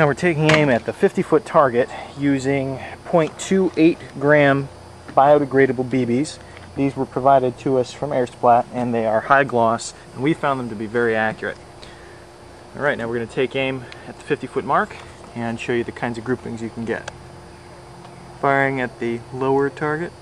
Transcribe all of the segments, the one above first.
Now we're taking aim at the 50-foot target using 0.28 gram biodegradable BBs. These were provided to us from Airsplat, and they are high gloss, and we found them to be very accurate. Alright, now we're going to take aim at the 50-foot mark and show you the kinds of groupings you can get. Firing at the lower target.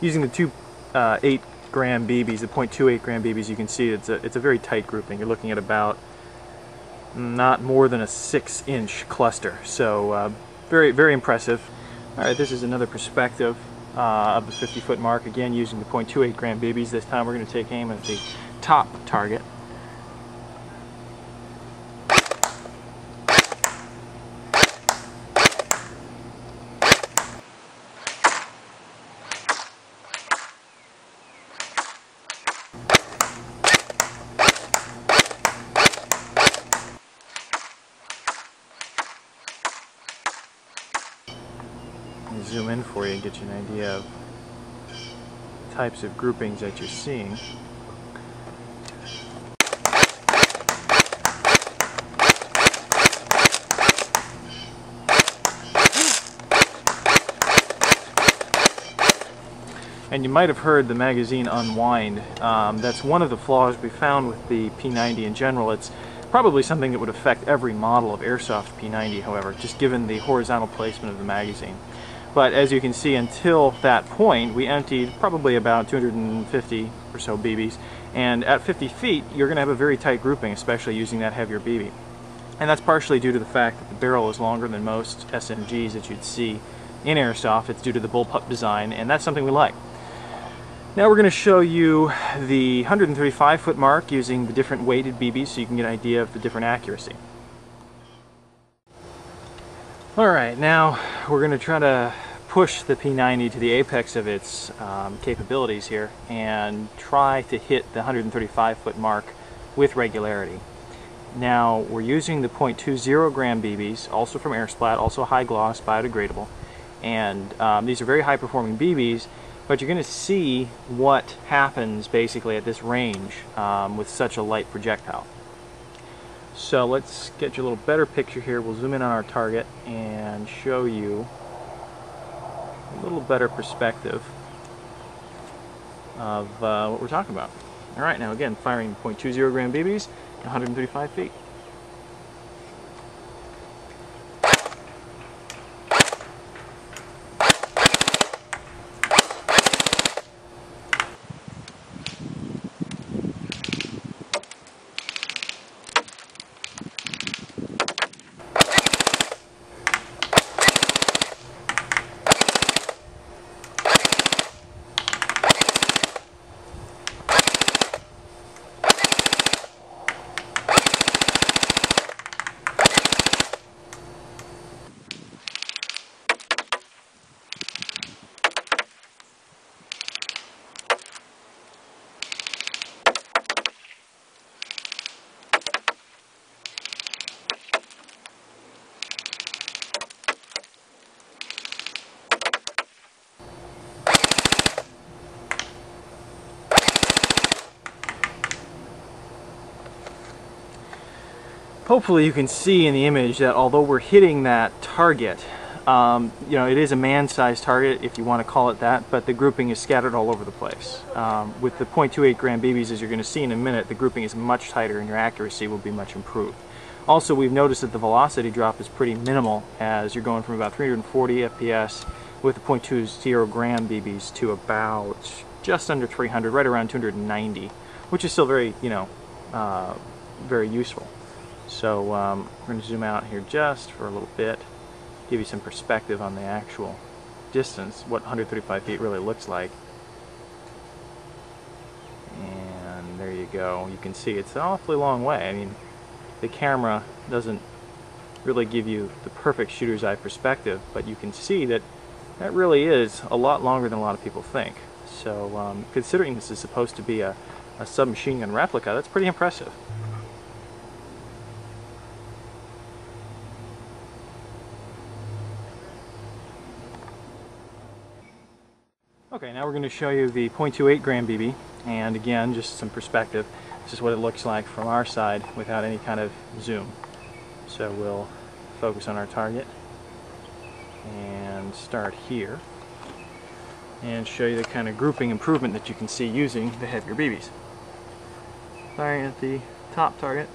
Using the two 8 gram BBs, the 0.28 gram BBs, you can see it's a very tight grouping. You're looking at about not more than a 6-inch cluster. So very, very impressive. Alright, this is another perspective of the 50-foot mark, again using the 0.28 gram BBs. This time we're going to take aim at the top target. Zoom in for you and get you an idea of the types of groupings that you're seeing. And you might have heard the magazine unwind. That's one of the flaws we found with the P90 in general. It's probably something that would affect every model of Airsoft P90, however, just given the horizontal placement of the magazine. But as you can see, until that point, we emptied probably about 250 or so BBs. And at 50 feet, you're going to have a very tight grouping, especially using that heavier BB. And that's partially due to the fact that the barrel is longer than most SMGs that you'd see in Airsoft. It's due to the bullpup design, and that's something we like. Now we're going to show you the 135-foot mark using the different weighted BBs so you can get an idea of the different accuracy. Alright, now we're going to try to push the P90 to the apex of its capabilities here and try to hit the 135-foot mark with regularity. Now we're using the 0.20 gram BBs, also from Airsplat, also high gloss, biodegradable, and these are very high performing BBs, but you're going to see what happens basically at this range with such a light projectile. So let's get you a little better picture here. We'll zoom in on our target and show you a little better perspective of what we're talking about. Alright, now again, firing 0.20 gram BBs, 135 feet. Hopefully you can see in the image that although we're hitting that target, you know, it is a man-sized target, if you want to call it that, but the grouping is scattered all over the place. With the 0.28 gram BBs, as you're going to see in a minute, the grouping is much tighter and your accuracy will be much improved. Also, we've noticed that the velocity drop is pretty minimal, as you're going from about 340 FPS with the 0.20 gram BBs to about just under 300, right around 290, which is still very, you know, very useful. So we're going to zoom out here just for a little bit, give you some perspective on the actual distance, what 135 feet really looks like. go, you can see it's an awfully long way. I mean, the camera doesn't really give you the perfect shooter's eye perspective, but you can see that that really is a lot longer than a lot of people think. So considering this is supposed to be a submachine gun replica, that's pretty impressive. Okay, now we're going to show you the .28 gram BB, and again, just some perspective. This is what it looks like from our side without any kind of zoom. So we'll focus on our target and start here and show you the kind of grouping improvement that you can see using the heavier BBs. Firing at the top target.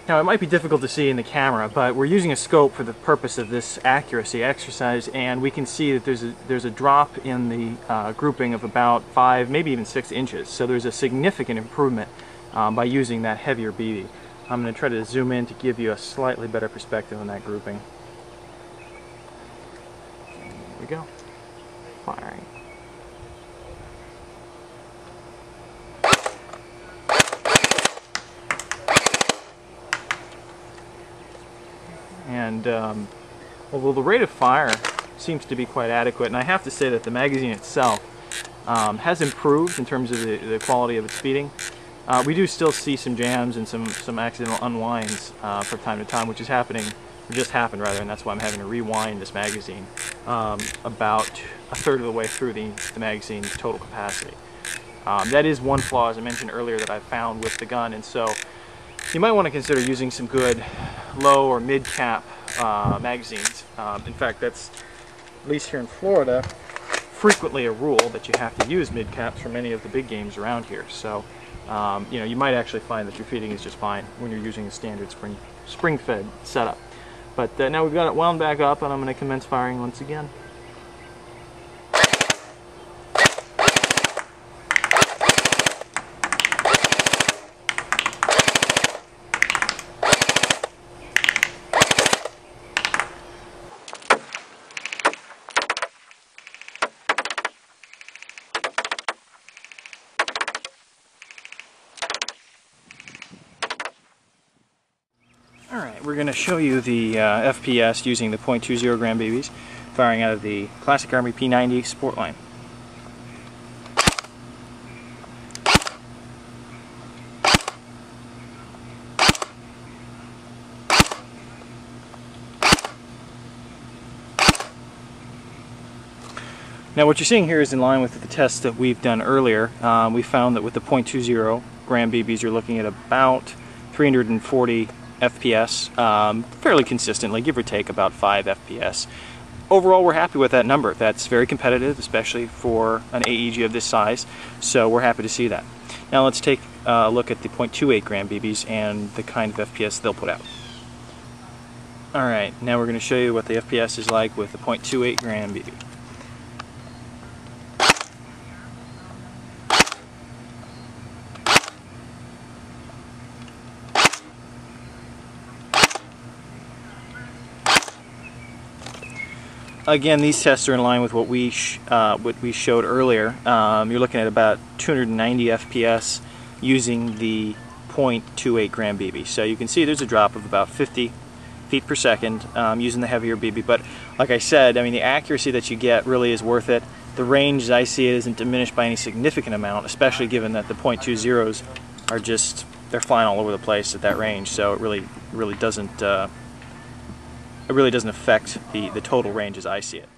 Now, it might be difficult to see in the camera, but we're using a scope for the purpose of this accuracy exercise, and we can see that there's a drop in the grouping of about 5, maybe even 6 inches. So there's a significant improvement by using that heavier BB. I'm going to try to zoom in to give you a slightly better perspective on that grouping. There we go. Firing. And although the rate of fire seems to be quite adequate, and I have to say that the magazine itself has improved in terms of the quality of its feeding, we do still see some jams and some accidental unwinds from time to time, which is happening, or just happened rather, and that's why I'm having to rewind this magazine about a third of the way through the magazine's total capacity. That is one flaw, as I mentioned earlier, that I've found with the gun, and so you might want to consider using some good low or mid-cap magazines. In fact, that's, at least here in Florida, frequently a rule that you have to use mid-caps for many of the big games around here. So, you know, you might actually find that your feeding is just fine when you're using a standard spring-fed setup. But now we've got it wound back up, and I'm going to commence firing once again. Alright, we're going to show you the FPS using the .20 gram BBs, firing out of the Classic Army P90 Sportline. Now what you're seeing here is in line with the tests that we've done earlier. We found that with the .20 gram BBs you're looking at about 340 FPS, fairly consistently, give or take about 5 FPS. Overall, we're happy with that number. That's very competitive, especially for an AEG of this size, so we're happy to see that. Now let's take a look at the .28 gram BBs and the kind of FPS they'll put out. Alright, now we're going to show you what the FPS is like with the .28 gram BB. Again, these tests are in line with what we showed earlier. You're looking at about 290 FPS using the .28 gram BB. So you can see there's a drop of about 50 feet per second using the heavier BB. But like I said, I mean, the accuracy that you get really is worth it. The range, as I see it, isn't diminished by any significant amount, especially given that the .20s are just, they're flying all over the place at that range. So it really doesn't affect the total range as I see it.